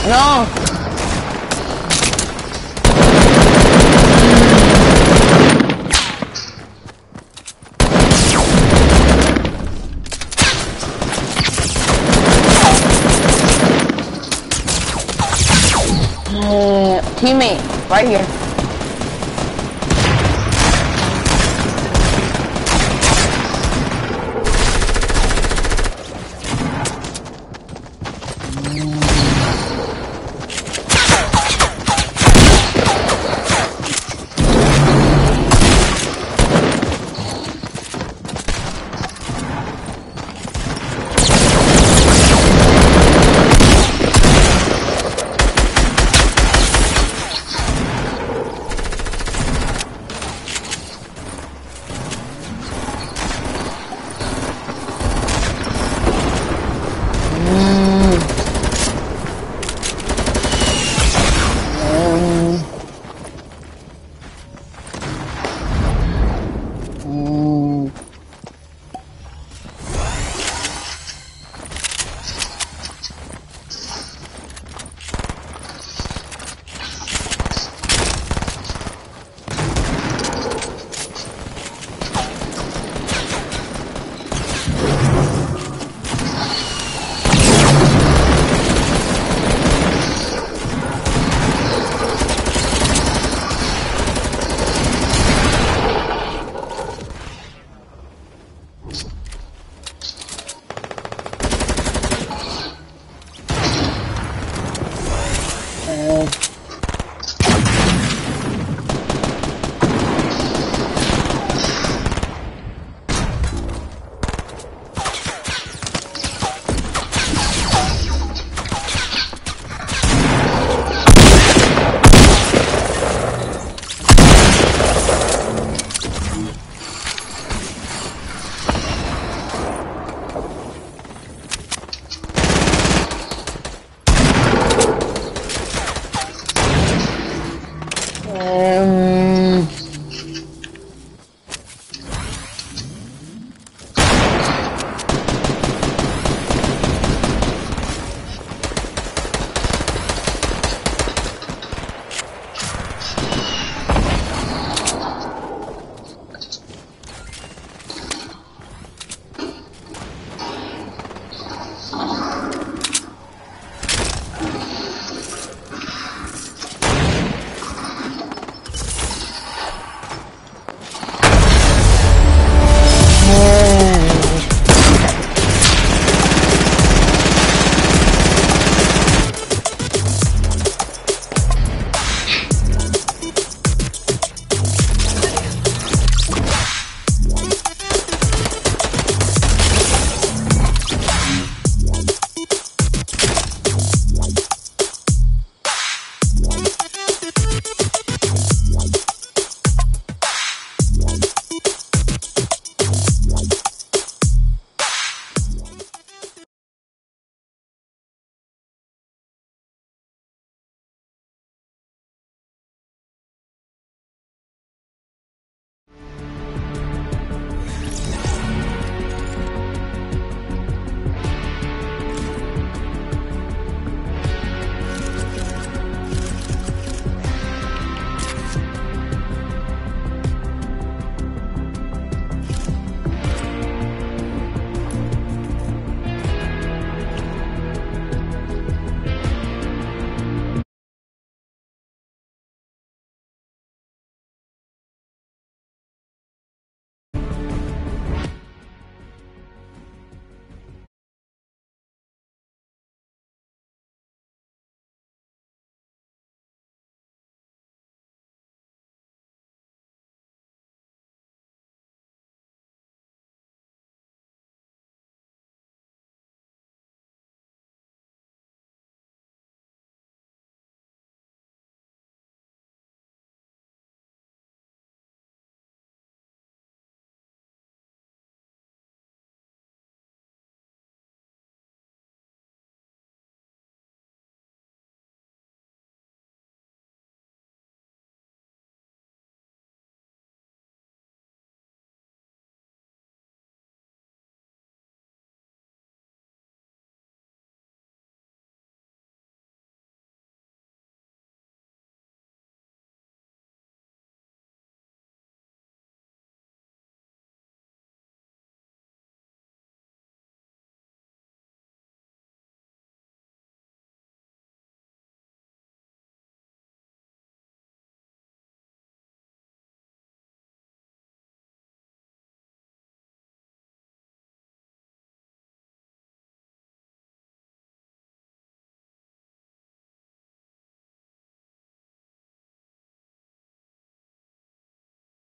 No. Teammate, right here.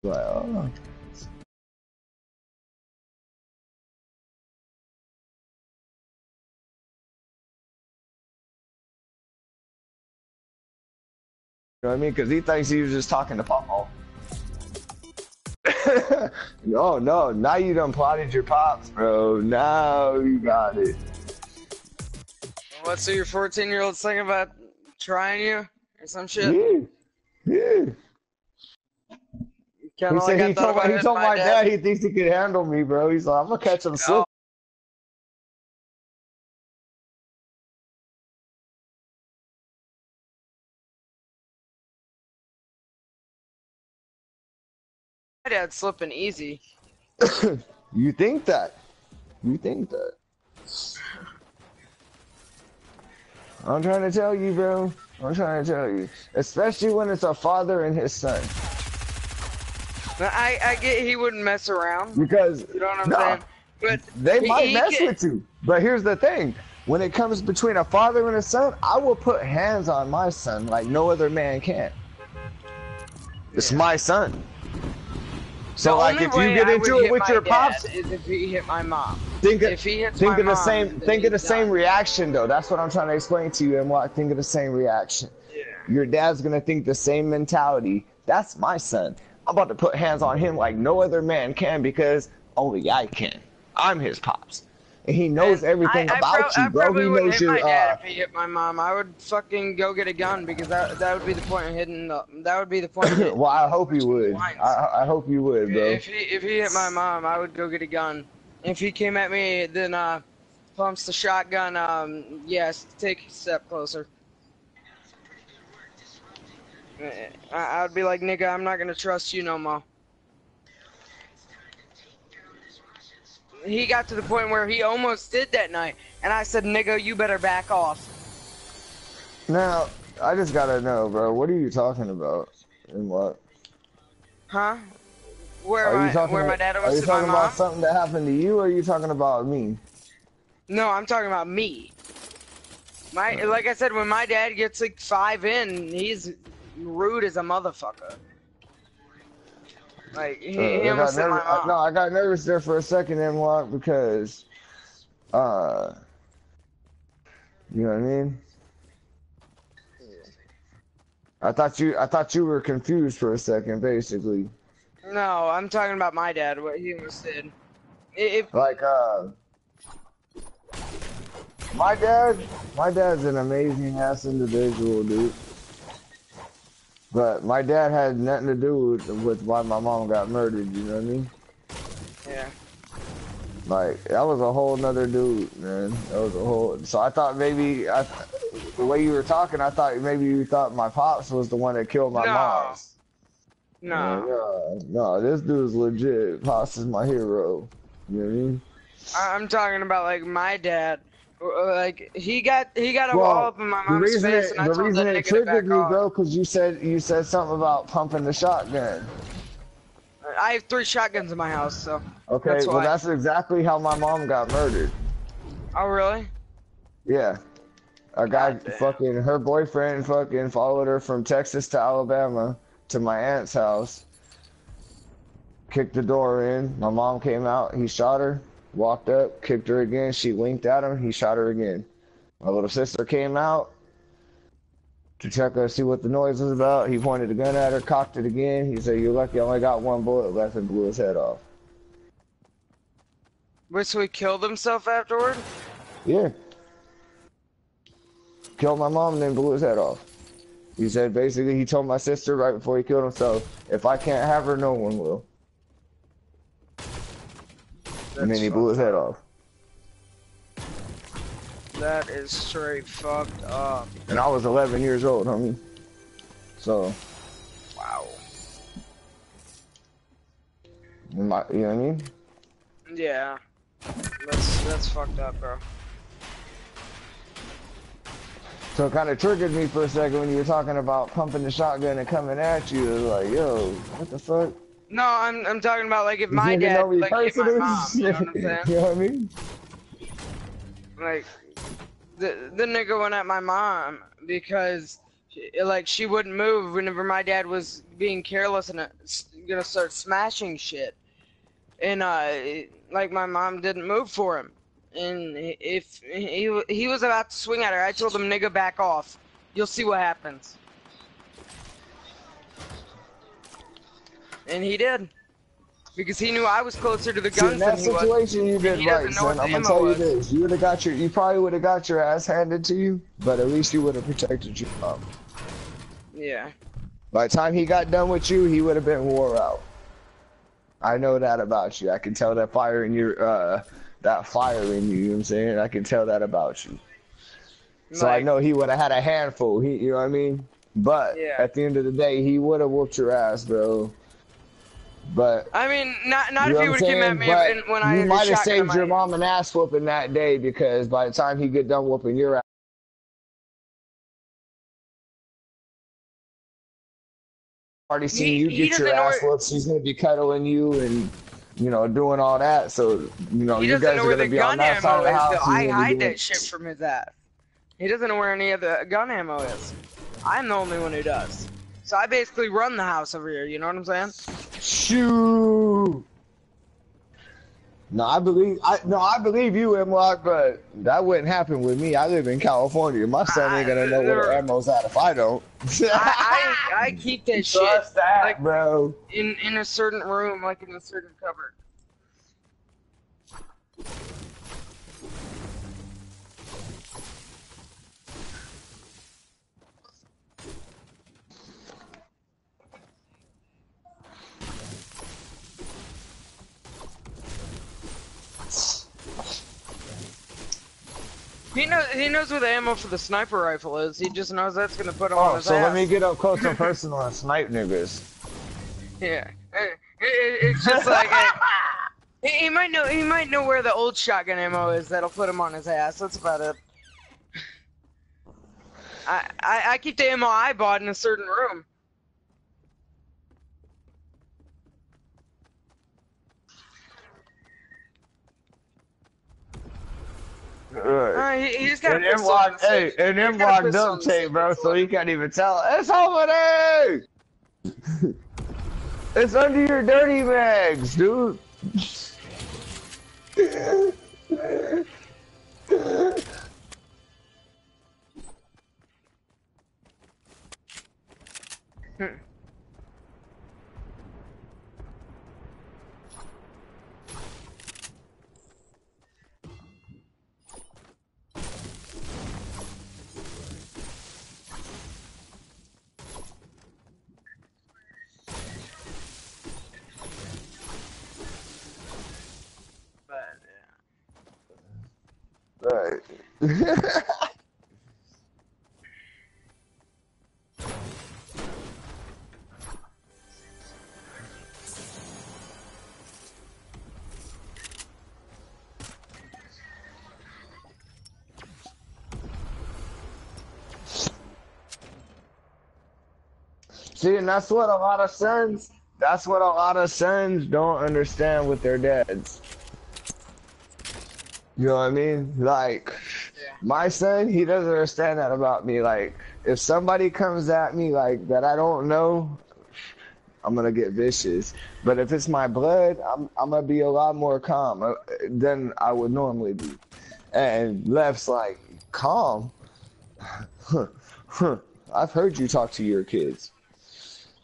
Well, you know what I mean? Because he thinks he was just talking to Papa. No, no, now you done plotted your pops, bro. Now you got it. What, so your 14-year-old's thinking about trying you? Or some shit? Yeah, yeah. Kinda He like said I he thought told, about he hitting told my my dad he thinks he could handle me, bro. He's like, I'm gonna catch him slipping. Oh, my dad's slipping easy. You think that? You think that? I'm trying to tell you, bro. I'm trying to tell you. Especially when it's a father and his son. I get he wouldn't mess around. Because, You know what I'm nah, saying? But they might mess can, with you. But here's the thing. When it comes between a father and a son, I will put hands on my son like no other man can. It's my son. So like if you get into it with your pops, is if he hit my mom. think If he hits my of the mom, same then think of the he's same done. reaction though. That's what I'm trying to explain to you, and what think of the same reaction. Yeah. Your dad's gonna think the same mentality. That's my son. I'm about to put hands on him like no other man can because only I can. I'm his pops. And he knows everything about you, I bro. probably He wouldn't knows hit your my dad if he hit my mom. I would fucking go get a gun because that would be the point of hitting the, that would be the point of hitting well, I hope you would. lines. I hope you would, bro. If he hit my mom, I would go get a gun. If he came at me, then pumps the shotgun. Yes, take a step closer. I would be like, nigga, I'm not gonna trust you no more. He got to the point where he almost did that night, and I said, nigga, you better back off. Now, I just gotta know, bro. What are you talking about? And what? Huh? Where Are my dad you almost hit my talking about mom? something that happened to you, or are you talking about me? No, I'm talking about me. Like I said, when my dad gets like 5 in, he's rude as a motherfucker. Like he almost hit my mom. No, I got nervous there for a second, and what? Because, you know what I mean? I thought you were confused for a second, basically. No, I'm talking about my dad. What he almost did. Like, my dad's an amazing ass individual, dude. But my dad had nothing to do with why my mom got murdered, you know what I mean? Yeah. Like, that was a whole nother dude, man. That was a whole... So I thought maybe... the way you were talking, I thought maybe you thought my pops was the one that killed my mom. No. No, this dude's legit. Pops is my hero. You know what I mean? I'm talking about, like, my dad. Like, he got all up in my mom's face, and I told that reason nigga it to back triggered me, off. bro, because you said something about pumping the shotgun. I have 3 shotguns in my house, so Okay, that's why. well, that's exactly how my mom got murdered. Oh, really? Yeah. A guy fucking, her boyfriend fucking followed her from Texas to Alabama to my aunt's house. Kicked the door in. My mom came out. He shot her. Walked up, kicked her again. She winked at him. He shot her again. My little sister came out to check her, see what the noise was about. He pointed the gun at her, cocked it again. He said, "You're lucky I only got 1 bullet left," and blew his head off. Wait, so he killed himself afterward? Yeah. Killed my mom and then blew his head off. He said basically he told my sister right before he killed himself, "If I can't have her, no one will." And then he blew his head off. That is straight fucked up. And I was 11 years old, homie. So. Wow. You know what I mean? Yeah. That's fucked up, bro. So it kind of triggered me for a second when you were talking about pumping the shotgun and coming at you. It was like, yo, what the fuck? No, I'm talking about like if my dad like hit my mom, you know what I'm saying? You know what I mean? Like the nigga went at my mom because She wouldn't move whenever my dad was being careless and gonna start smashing shit. And like my mom didn't move for him. And if he was about to swing at her, I told him, "Nigga, back off. You'll see what happens." And he did. Because he knew I was closer to the guns than he was. In that situation, you did right, son. I'm gonna tell you this: you probably would have got your ass handed to you, but at least you would have protected your mom. Yeah. By the time he got done with you, he would have been wore out. I know that about you. I can tell that fire in your, that fire in you. You know what I'm saying? I can tell that about you. So I know he would have had a handful. You know what I mean? But at the end of the day, he would have whooped your ass, bro. But I mean, not if he would have came at me when I you might have saved your mom an ass whooping that day, because by the time he get done whooping your ass, already seen you get your ass whooped. She's gonna be cuddling you and, you know, doing all that. So, you know, you guys are gonna be on that side of the house. I hide that shit from his ass. He doesn't know where any of the gun ammo is. I'm the only one who does. So I basically run the house over here. You know what I'm saying? Shoot. No, I believe you, M-Lock, but that wouldn't happen with me. I live in California. My son ain't gonna know where the ammo's at if I don't. I keep that shit like, bro, in a certain room, like in a certain cupboard. He knows where the ammo for the sniper rifle is. He just knows that's gonna put him on his ass. So let me get up close and personal and snipe niggas. Yeah, it's just like he might know where the old shotgun ammo is that'll put him on his ass. That's about it. I keep the ammo I bought in a certain room. He's got an M-Lock duct tape, bro, so you can't even tell. It's over there! It's under your dirty mags, dude. Right. See, and that's what a lot of sons don't understand with their dads. You know what I mean? Like, my son, he doesn't understand that about me. Like, if somebody comes at me like that I don't know, I'm gonna get vicious. But if it's my blood, I'm gonna be a lot more calm than I would normally be. And Left's like, calm? I've heard you talk to your kids.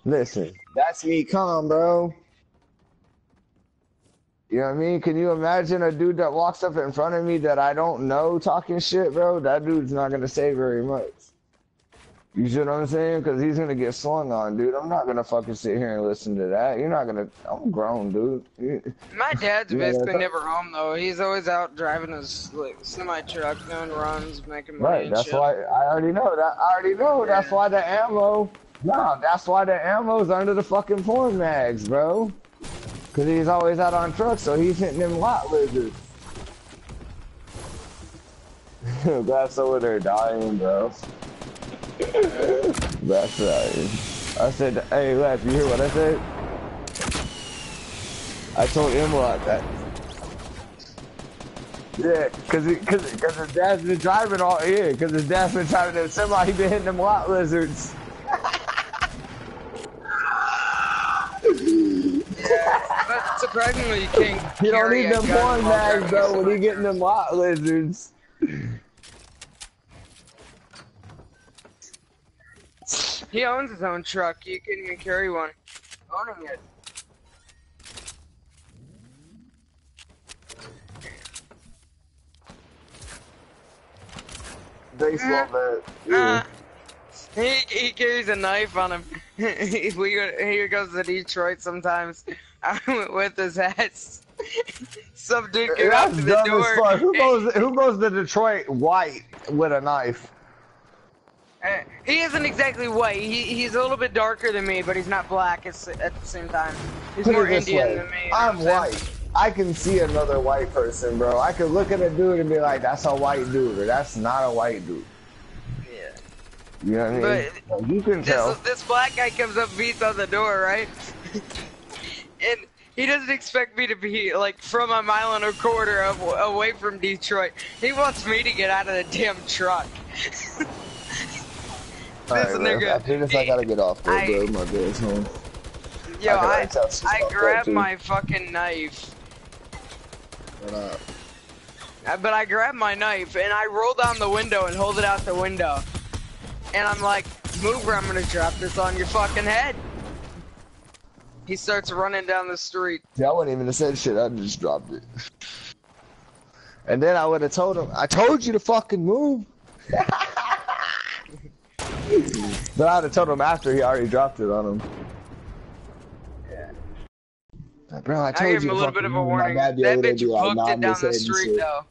Listen, that's me calm, bro. You know what I mean? Can you imagine a dude that walks up in front of me that I don't know talking shit, bro? That dude's not going to say very much. You see what I'm saying? Because he's going to get swung on, dude. I'm not going to fucking sit here and listen to that. You're not going to... I'm grown, dude. My dad's basically never home, though. He's always out driving his semi-truck, doing runs, making money and that's shit. Why... I already know that. Yeah. That's why the ammo... No, that's why the ammo's under the fucking porn mags, bro. Cause he's always out on trucks, so he's hitting them lot lizards. That's over there dying, bro. That's dying. I said, hey, Lef, you hear what I said? I told M-Lock that. Yeah, cause his dad's been driving all year. Cause his dad's been driving that semi. He been hitting them lot lizards. But surprisingly, you can't You don't carry need a them gun porn while mags driving a though when he getting semi-truck. them lot lizards. He owns his own truck. You can't even carry one. Owning it. Baseball bat. Uh, Yeah. he carries a knife on him. He goes to Detroit sometimes with his ass. Some dude came out That's to the dumb as door. fuck. Who goes to Detroit white with a knife? He isn't exactly white. He's a little bit darker than me, but he's not black at the same time. He's Put more it this Indian way. than me. You know I'm what I'm saying? white. I can see another white person, bro. I could look at a dude and be like, that's a white dude, or that's not a white dude. Yeah. You know what I mean? But Like, you can tell. this black guy comes up, beats on the door, right? And he doesn't expect me to be like from a mile and a quarter away from Detroit. He wants me to get out of the damn truck. Alright, bro. Nigga, After this, I gotta get off though, bro. My dad's home. Yo, I tell some I stuff grabbed too. my fucking knife. What up? But I grabbed my knife and I roll down the window and hold it out the window. And I'm like, move or I'm gonna drop this on your fucking head. He starts running down the street. See, I wouldn't even have said shit. I just dropped it. And then I would have told him, I told you to fucking move. But I'd have told him after he already dropped it on him. Yeah. Bro, I I told gave you him a to little bit fucking of a move. My warning. dad be That over there bitch be like booked it nodding his down the head and street shit. though.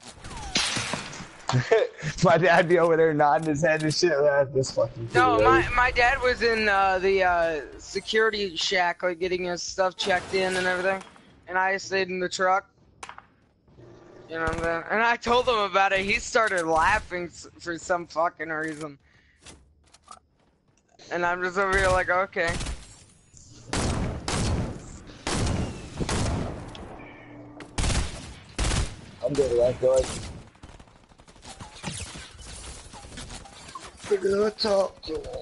My dad be over there nodding his head and shit. Like, this fucking kid, No, right? my dad was in the security shack, like getting his stuff checked in and everything, and I stayed in the truck. You know what I'm saying? And I told him about it. He started laughing for some fucking reason, and I'm just over here like, okay. I'm good, right, guys? We're gonna talk to him.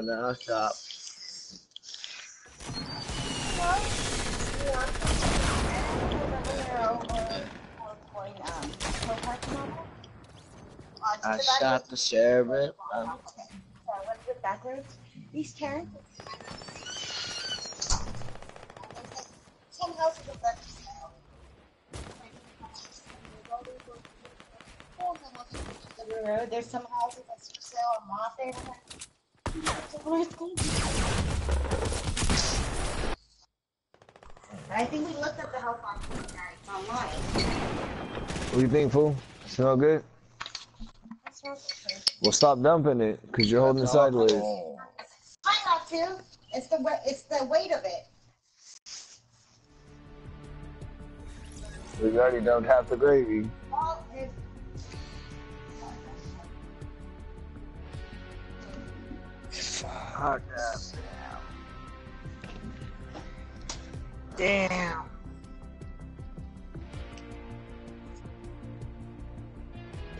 Now stop. I shot the sheriff. What's it backwards? These Karen? 10 houses of that. There's some houses that's for sale on Moffett. I think we looked at the house online. What do you think, fool? Smell good? Well, stop dumping it, because you're holding it sideways. Try not to. It's the weight of it. We already dumped half the gravy. Well, Oh, damn.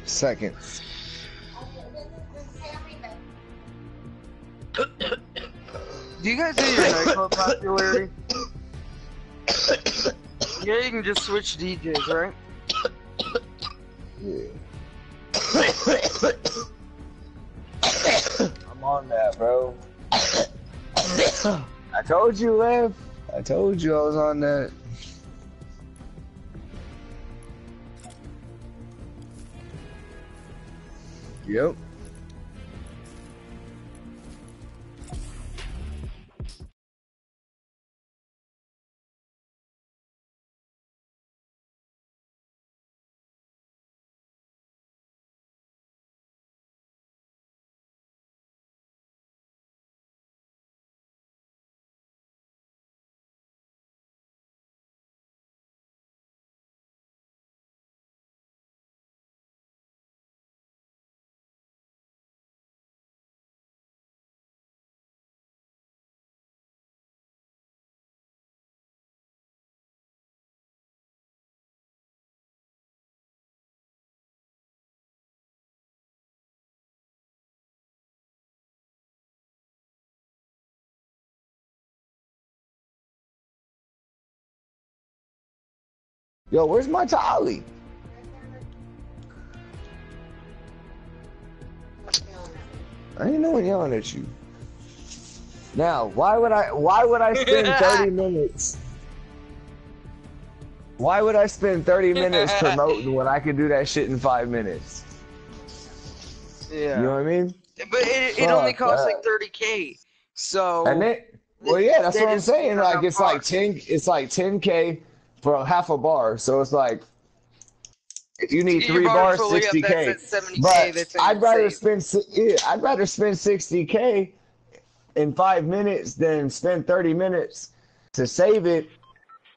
Second. Do you guys see your nightclub popularity? Yeah, you can just switch DJs, right? Yeah. I'm on that, bro. I told you, Lev. I told you I was on that. Yep. Yo, where's my tally? I ain't no one yelling at you. Now, why would I spend 30 minutes? Why would I spend 30 minutes promoting when I could do that shit in 5 minutes? Yeah. You know what I mean? But it only costs like 30K. So. And then, well, yeah, that's what I'm saying. not Like, it's far. like 10K for half a bar. So it's like, if you need 3 bars, fully up, 60K. that's at 70K, But that's I'd rather saved. I'd rather spend 60K in 5 minutes than spend 30 minutes to save it.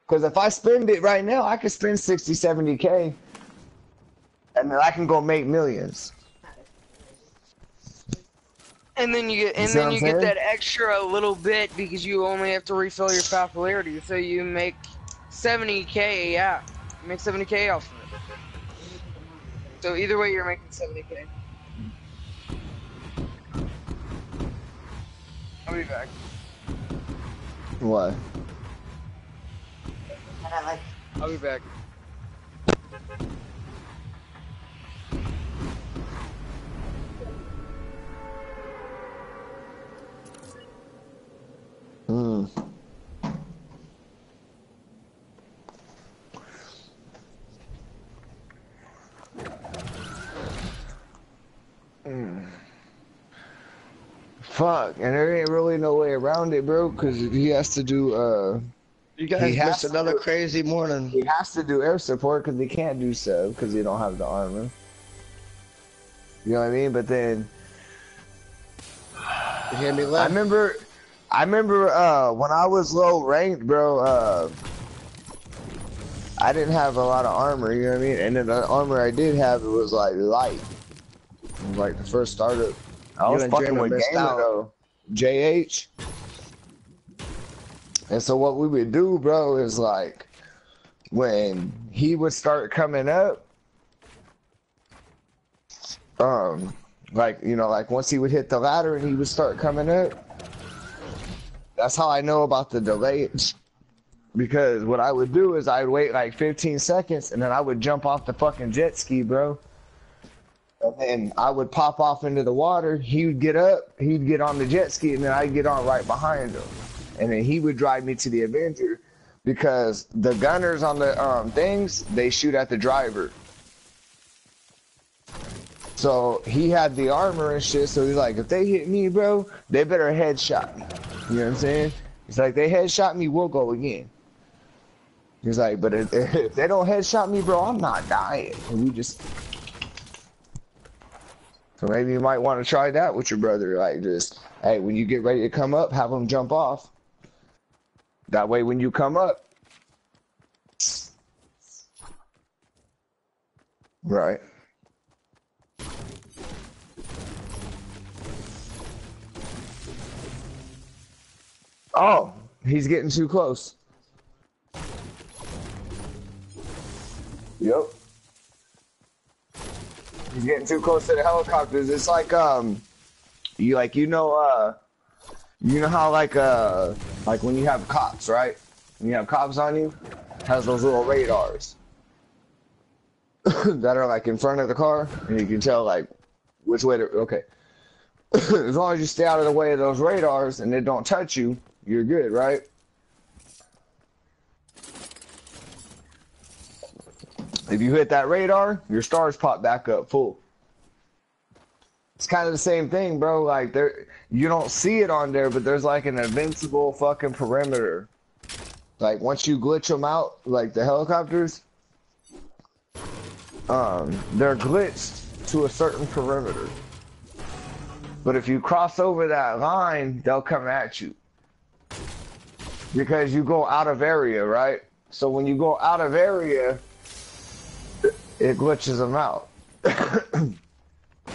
Because if I spend it right now, I could spend 60, 70K, and then I can go make millions. And then you get that extra little bit because you only have to refill your popularity. So you make 70K, yeah. You make 70K off of it. So either way, you're making 70K. I'll be back. What? I'll be back. Fuck, and there ain't really no way around it, bro, because he has to do, You guys missed another crazy morning. he has to do air support because he can't do sub because he don't have the armor. You know what I mean? But then, You hear me left? I remember, when I was low ranked, bro, I didn't have a lot of armor, you know what I mean? And then the armor I did have, it was like light. It was like the first startup. I was fucking with Gamer though. JH. And so what we would do, bro, is like when he would start coming up, like, you know, like once he would hit the ladder and he would start coming up, that's how I know about the delay. Because what I would do is I'd wait like 15 seconds and then I would jump off the fucking jet ski, bro. And then I would pop off into the water. He would get up, he'd get on the jet ski, and then I'd get on right behind him. And then he would drive me to the Avenger because the gunners on the things, they shoot at the driver. So he had the armor and shit, so he's like, if they hit me, bro, they better headshot me. You know what I'm saying? He's like, they headshot me, we'll go again. He's like, but if they don't headshot me, bro, I'm not dying. And we just... So maybe you might want to try that with your brother. Like, just, hey, when you get ready to come up, have him jump off. That way, when you come up, right. Oh, he's getting too close. Yep. He's getting too close to the helicopters. It's like you know how like when you have cops, right? When you have cops on you, it has those little radars that are like in front of the car, and you can tell like which way to. Okay, as long as you stay out of the way of those radars and they don't touch you, you're good, right? If you hit that radar, your stars pop back up full. It's kind of the same thing, bro. Like you don't see it on there, but there's like an invincible fucking perimeter. Like once you glitch them out, like the helicopters, they're glitched to a certain perimeter. But if you cross over that line, they'll come at you. Because you go out of area, right? So when you go out of area, it glitches them out.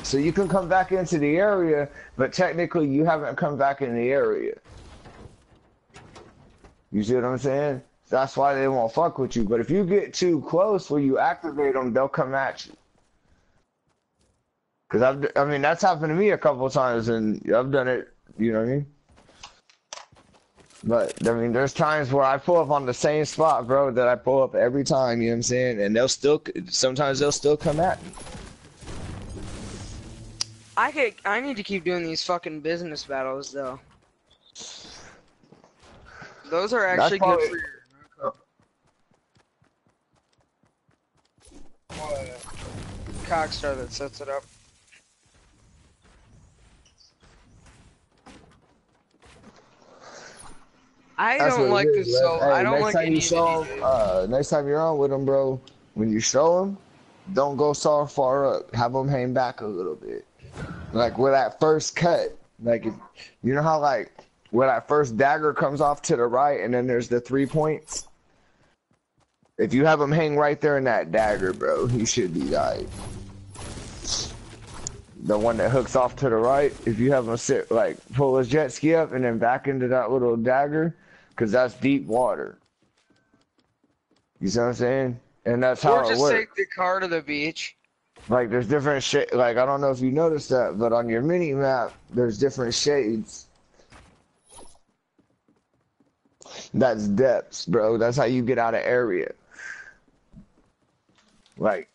So you can come back into the area, but technically you haven't come back in the area. You see what I'm saying? That's why they won't fuck with you. But if you get too close where you activate them, they'll come at you. Because I mean, that's happened to me a couple of times, and I've done it, you know what I mean? But I mean, there's times where I pull up on the same spot, bro, that I pull up every time. You know what I'm saying? And they'll still, sometimes they'll still come at me. I need to keep doing these fucking business battles though. Those are actually good for your Cockstar that sets it up. I don't like the solo. Hey, I don't like any of the DJs. next time you're on with them, bro, when you show them, don't go so far up. Have them hang back a little bit. Like where that first cut, like you know how like where that first dagger comes off to the right, and then there's the 3 points. If you have them hang right there in that dagger, bro, he should be right. The one that hooks off to the right, if you have them sit like pull his jet ski up and then back into that little dagger, because that's deep water. You see what I'm saying? And that's how it works. Or just take the car to the beach. Like there's different shit. Like I don't know if you noticed that, but on your mini map, there's different shades. That's depths, bro. That's how you get out of area. Like,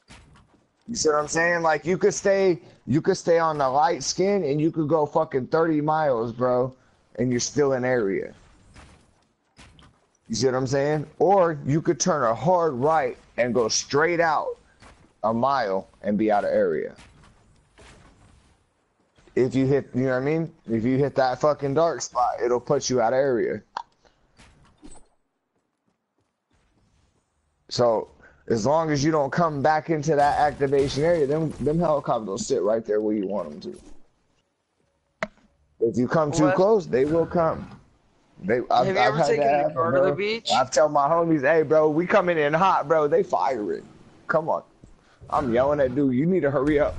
you see what I'm saying? Like you could stay on the light skin and you could go fucking 30 miles, bro, and you're still in area. You see what I'm saying? Or you could turn a hard right and go straight out a mile and be out of area. If you hit, you know what I mean? If you hit that fucking dark spot, it'll put you out of area. So, as long as you don't come back into that activation area, them helicopters will sit right there where you want them to. If you come too close, they will come. Have you ever taken the car to the beach? I've told my homies, hey, bro, we coming in hot, bro. They firing. Come on. I'm yelling at dude, you need to hurry up.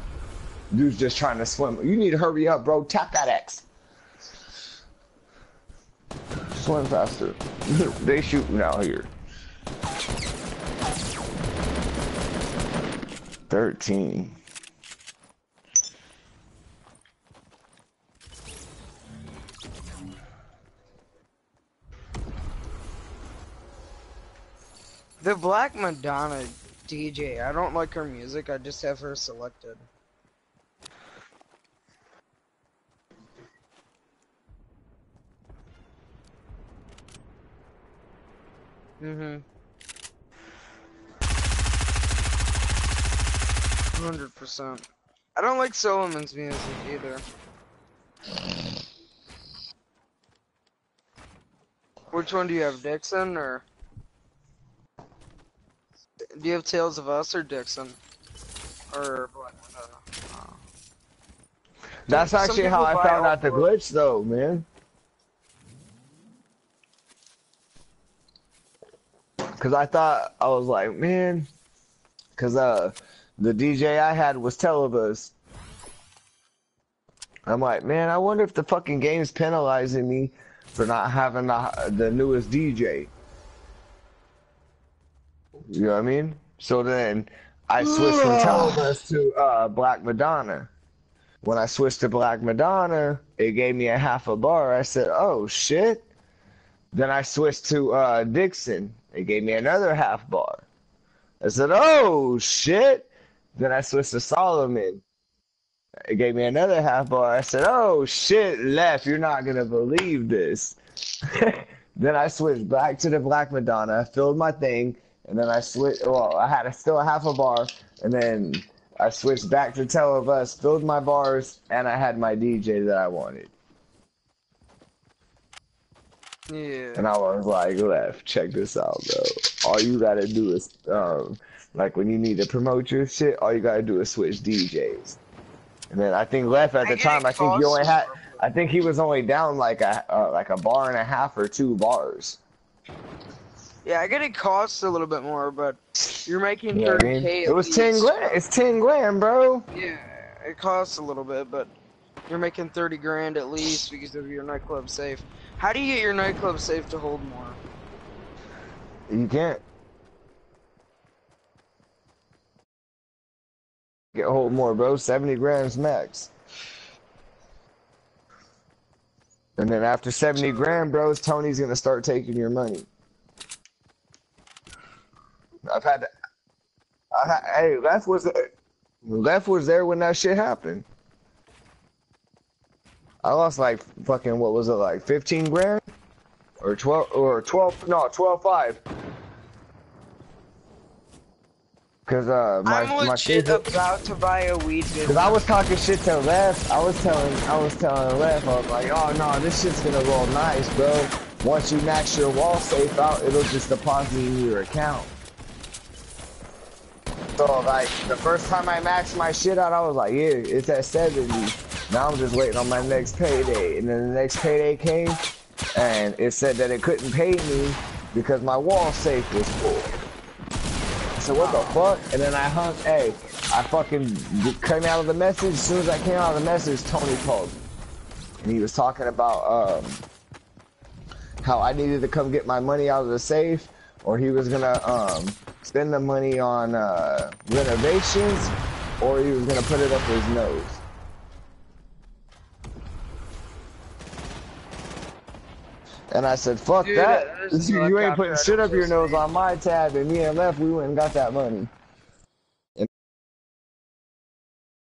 Dude's just trying to swim. You need to hurry up, bro. Tap that X. Swim faster. They shooting out here. 13. The Black Madonna DJ, I don't like her music, I just have her selected. Mm-hmm. 100%. I don't like Solomon's music either. Which one do you have, Dixon, or? Do you have Tales of Us or Dixon? Or what? That's actually how I found out the glitch, though, man. Cause I thought, I was like, man, cause the DJ I had was Telebus. I'm like, man, I wonder if the fucking game's penalizing me for not having the newest DJ. You know what I mean? So then I switched from Telebus to Black Madonna. When I switched to Black Madonna, it gave me a half a bar. I said, oh shit. Then I switched to Dixon. It gave me another half bar. I said, oh shit. Then I switched to Solomon. It gave me another half bar. I said, oh shit, Left, you're not gonna believe this. Then I switched back to the Black Madonna, filled my thing, and then I switched, well, I had still a half a bar, and then I switched back to Telebus, filled my bars, and I had my DJ that I wanted. Yeah. And I was like, Left, check this out, bro. All you gotta do is, like when you need to promote your shit, all you gotta do is switch DJs. And then I think Left at the time, I think he only had, I think he was only down like a bar and a half or 2 bars. Yeah, I get it costs a little bit more, but you're making 30K. It was 10 grand. It's 10 grand, bro. Yeah, it costs a little bit, but you're making 30 grand at least because of your nightclub safe. How do you get your nightclub safe to hold more? You can't. Get hold more, bro. 70 grams max. And then after 70 grand, bros, Tony's gonna start taking your money. Hey, Left was there when that shit happened. I lost like fucking, what was it, like 15 grand? Or 12.5. Cause I'm my legit about to buy a weed business. Cause I was talking shit to Left. I was telling Left, I was like, oh no, this shit's gonna roll nice, bro. Once you max your wall safe out, it'll just deposit in your account. So like the first time I maxed my shit out, I was like, yeah, it's at 70. Now I'm just waiting on my next payday. And then the next payday came, and it said that it couldn't pay me because my wall safe was full. So what the fuck? And then I fucking came out of the message. As soon as I came out of the message, Tony called me. And he was talking about how I needed to come get my money out of the safe, or he was gonna spend the money on renovations, or he was gonna put it up his nose. And I said, fuck, dude, that. You ain't putting shit up your nose on my tab, and me and Left, we went and got that money.